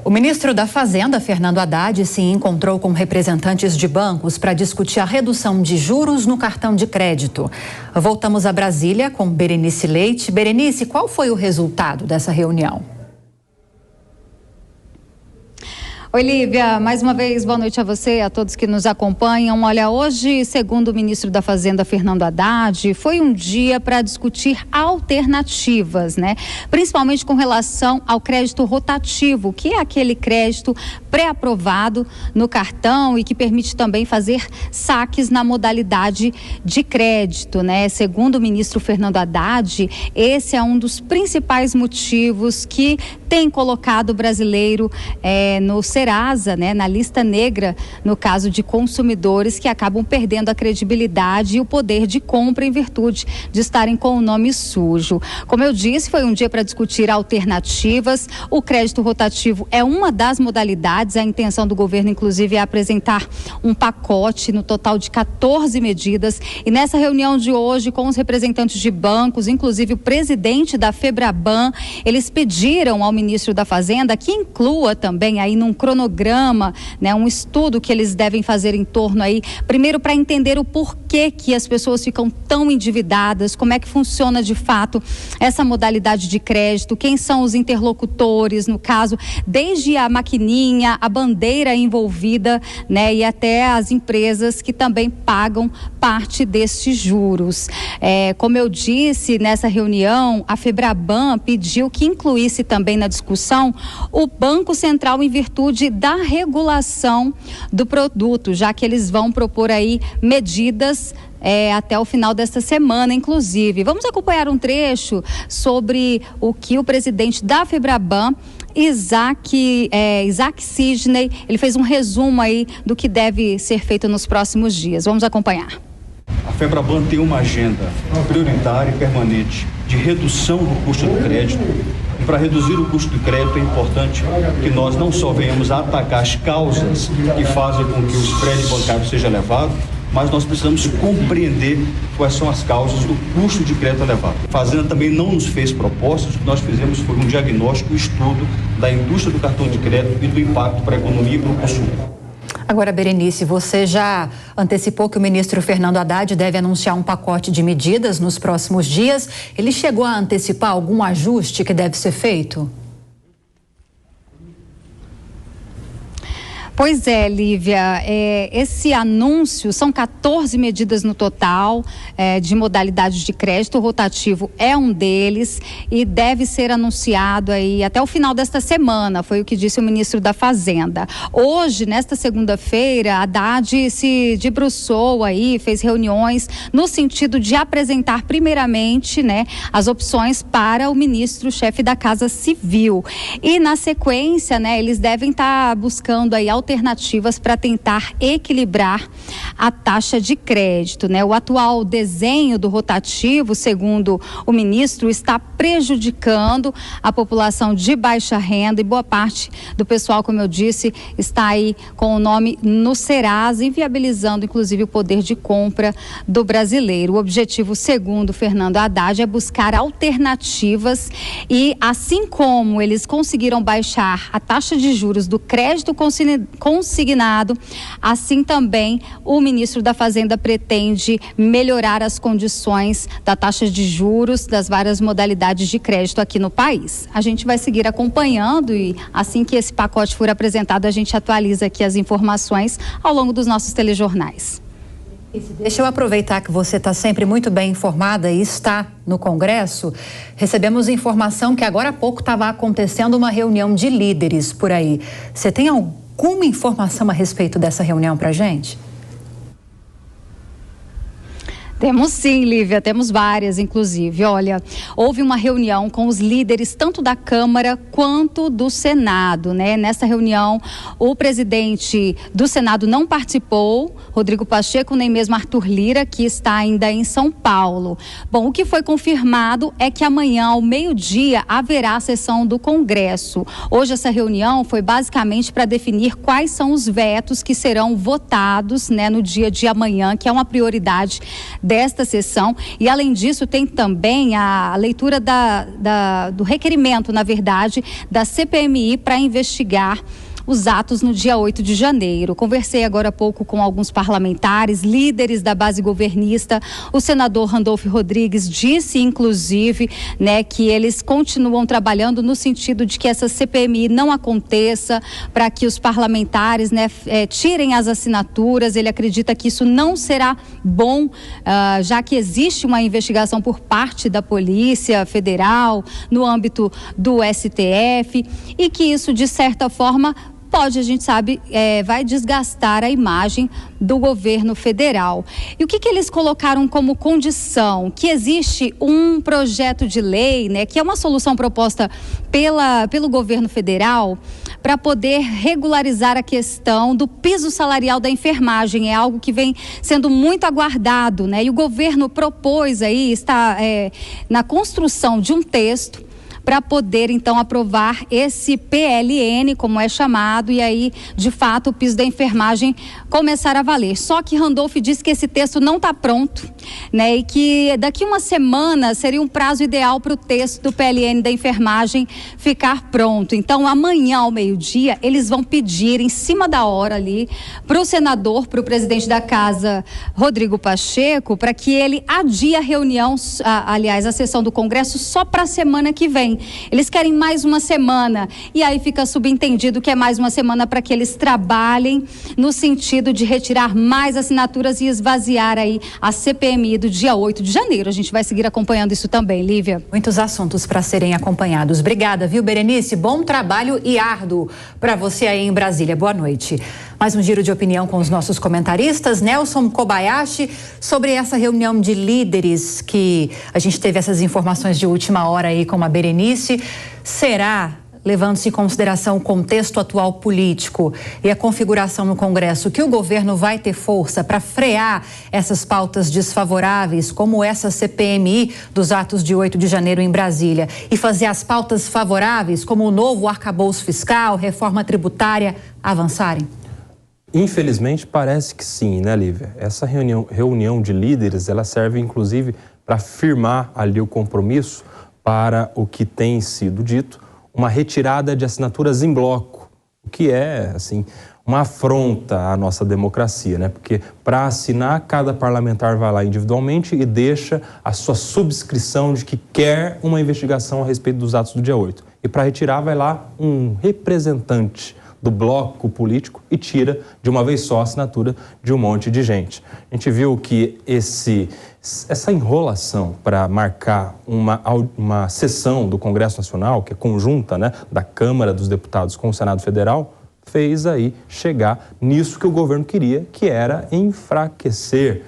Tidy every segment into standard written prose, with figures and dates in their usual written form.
O ministro da Fazenda, Fernando Haddad, se encontrou com representantes de bancos para discutir a redução de juros no cartão de crédito. Voltamos a Brasília com Berenice Leite. Berenice, qual foi o resultado dessa reunião? Oi, Lívia, mais uma vez, boa noite a você e a todos que nos acompanham. Olha, hoje, segundo o ministro da Fazenda, Fernando Haddad, foi um dia para discutir alternativas, né? Principalmente com relação ao crédito rotativo, que é aquele crédito pré-aprovado no cartão e que permite também fazer saques na modalidade de crédito, né? Segundo o ministro Fernando Haddad, esse é um dos principais motivos que tem colocado o brasileiro no Serasa, né, na lista negra, no caso de consumidores que acabam perdendo a credibilidade e o poder de compra em virtude de estarem com o nome sujo. Como eu disse, foi um dia para discutir alternativas. O crédito rotativo é uma das modalidades. A intenção do governo, inclusive, é apresentar um pacote no total de 14 medidas. E nessa reunião de hoje, com os representantes de bancos, inclusive o presidente da Febraban, eles pediram ao ministro da Fazenda que inclua também aí num cronograma, né, um estudo que eles devem fazer em torno aí, primeiro para entender o porquê que as pessoas ficam tão endividadas, como é que funciona de fato essa modalidade de crédito, quem são os interlocutores, no caso, desde a maquininha, a bandeira envolvida, né, e até as empresas que também pagam parte destes juros. Como eu disse, nessa reunião, a Febraban pediu que incluísse também na discussão o Banco Central em virtude da regulação do produto, já que eles vão propor aí medidas até o final desta semana, inclusive. Vamos acompanhar um trecho sobre o que o presidente da Febraban, Isaac Sidney, ele fez um resumo aí do que deve ser feito nos próximos dias. Vamos acompanhar. A Febraban tem uma agenda prioritária e permanente de redução do custo do crédito. E para reduzir o custo do crédito é importante que nós não só venhamos a atacar as causas que fazem com que o spread bancário seja elevado, mas nós precisamos compreender quais são as causas do custo de crédito elevado. A Fazenda também não nos fez propostas, o que nós fizemos foi um diagnóstico, um estudo da indústria do cartão de crédito e do impacto para a economia e para o consumo. Agora, Berenice, você já antecipou que o ministro Fernando Haddad deve anunciar um pacote de medidas nos próximos dias. Ele chegou a antecipar algum ajuste que deve ser feito? Pois é, Lívia, esse anúncio, são 14 medidas no total de modalidades de crédito rotativo, é um deles e deve ser anunciado aí até o final desta semana, foi o que disse o ministro da Fazenda. Hoje, nesta segunda-feira, Haddad se debruçou aí, fez reuniões no sentido de apresentar primeiramente, né, as opções para o ministro-chefe da Casa Civil. E na sequência, né, eles devem estar buscando aí alternativas para tentar equilibrar a taxa de crédito, né? O atual desenho do rotativo, segundo o ministro, está prejudicando a população de baixa renda e boa parte do pessoal, como eu disse, está aí com o nome no Serasa, inviabilizando inclusive o poder de compra do brasileiro. O objetivo, segundo Fernando Haddad, é buscar alternativas e, assim como eles conseguiram baixar a taxa de juros do crédito consignado, assim também o ministro da Fazenda pretende melhorar as condições da taxa de juros das várias modalidades de crédito aqui no país. A gente vai seguir acompanhando e assim que esse pacote for apresentado, a gente atualiza aqui as informações ao longo dos nossos telejornais. Deixa eu aproveitar que você está sempre muito bem informada e está no Congresso. Recebemos informação que agora há pouco estava acontecendo uma reunião de líderes por aí. Você tem alguma informação a respeito dessa reunião para a gente? Temos sim, Lívia, temos várias, inclusive. Olha, houve uma reunião com os líderes tanto da Câmara quanto do Senado, né? Nessa reunião, o presidente do Senado não participou, Rodrigo Pacheco, nem mesmo Arthur Lira, que está ainda em São Paulo. Bom, o que foi confirmado é que amanhã, ao meio-dia, haverá a sessão do Congresso. Hoje, essa reunião foi basicamente para definir quais são os vetos que serão votados, né, no dia de amanhã, que é uma prioridade desta sessão. E, além disso, tem também a leitura do requerimento, na verdade, da CPMI para investigar os atos no dia 8 de janeiro. Conversei agora há pouco com alguns parlamentares, líderes da base governista. O senador Randolfo Rodrigues disse, inclusive, que eles continuam trabalhando no sentido de que essa CPMI não aconteça, para que os parlamentares tirem as assinaturas. Ele acredita que isso não será bom, já que existe uma investigação por parte da Polícia Federal, no âmbito do STF, e que isso, de certa forma, pode, a gente sabe, vai desgastar a imagem do governo federal. E o que eles colocaram como condição? Que existe um projeto de lei, que é uma solução proposta pelo governo federal para poder regularizar a questão do piso salarial da enfermagem. É algo que vem sendo muito aguardado, e o governo propôs aí, está na construção de um texto para poder, então, aprovar esse PLN, como é chamado, e aí, de fato, o piso da enfermagem começar a valer. Só que Randolfo disse que esse texto não está pronto, e que daqui uma semana seria um prazo ideal para o texto do PLN da enfermagem ficar pronto. Então, amanhã, ao meio-dia, eles vão pedir, em cima da hora ali, para o senador, para o presidente da casa, Rodrigo Pacheco, para que ele adie a reunião, a sessão do Congresso, só para a semana que vem. Eles querem mais uma semana, e aí fica subentendido que é mais uma semana para que eles trabalhem no sentido de retirar mais assinaturas e esvaziar aí a CPMI do dia 8 de janeiro. A gente vai seguir acompanhando isso também, Lívia. Muitos assuntos para serem acompanhados. Obrigada, viu, Berenice? Bom trabalho e árduo para você aí em Brasília. Boa noite. Mais um giro de opinião com os nossos comentaristas. Nelson Kobayashi, sobre essa reunião de líderes que a gente teve essas informações de última hora aí com a Berenice. Será, levando-se em consideração o contexto atual político e a configuração no Congresso, que o governo vai ter força para frear essas pautas desfavoráveis, como essa CPMI dos atos de 8 de janeiro em Brasília, e fazer as pautas favoráveis, como o novo arcabouço fiscal, reforma tributária, avançarem? Infelizmente, parece que sim, né, Lívia? Essa reunião de líderes, ela serve, inclusive, para firmar ali o compromisso para o que tem sido dito, uma retirada de assinaturas em bloco, o que é, assim, uma afronta à nossa democracia, né? Porque para assinar, cada parlamentar vai lá individualmente e deixa a sua subscrição de que quer uma investigação a respeito dos atos do dia 8. E para retirar, vai lá um representante do bloco político e tira de uma vez só a assinatura de um monte de gente. A gente viu que essa enrolação para marcar uma sessão do Congresso Nacional, que é conjunta, né, da Câmara dos Deputados com o Senado Federal, fez aí chegar nisso que o governo queria, que era enfraquecer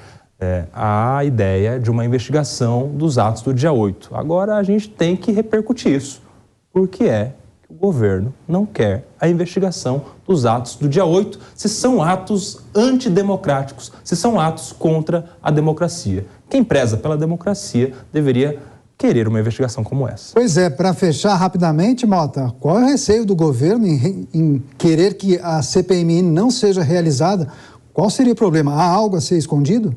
a ideia de uma investigação dos atos do dia 8. Agora a gente tem que repercutir isso, porque o governo não quer a investigação dos atos do dia 8, se são atos antidemocráticos, se são atos contra a democracia. Quem preza pela democracia deveria querer uma investigação como essa. Pois é, para fechar rapidamente, Mota, qual é o receio do governo em querer que a CPMI não seja realizada? Qual seria o problema? Há algo a ser escondido?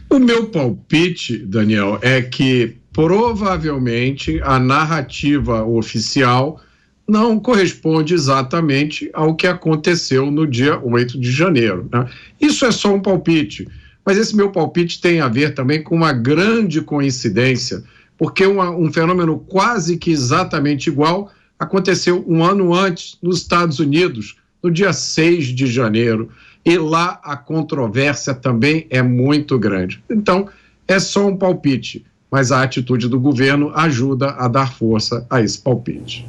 O meu palpite, Daniel, é que provavelmente a narrativa oficial não corresponde exatamente ao que aconteceu no dia 8 de janeiro, né? Isso é só um palpite, mas esse meu palpite tem a ver também com uma grande coincidência, porque um fenômeno quase que exatamente igual aconteceu um ano antes nos Estados Unidos, no dia 6 de janeiro, e lá a controvérsia também é muito grande. Então, é só um palpite, mas a atitude do governo ajuda a dar força a esse palpite.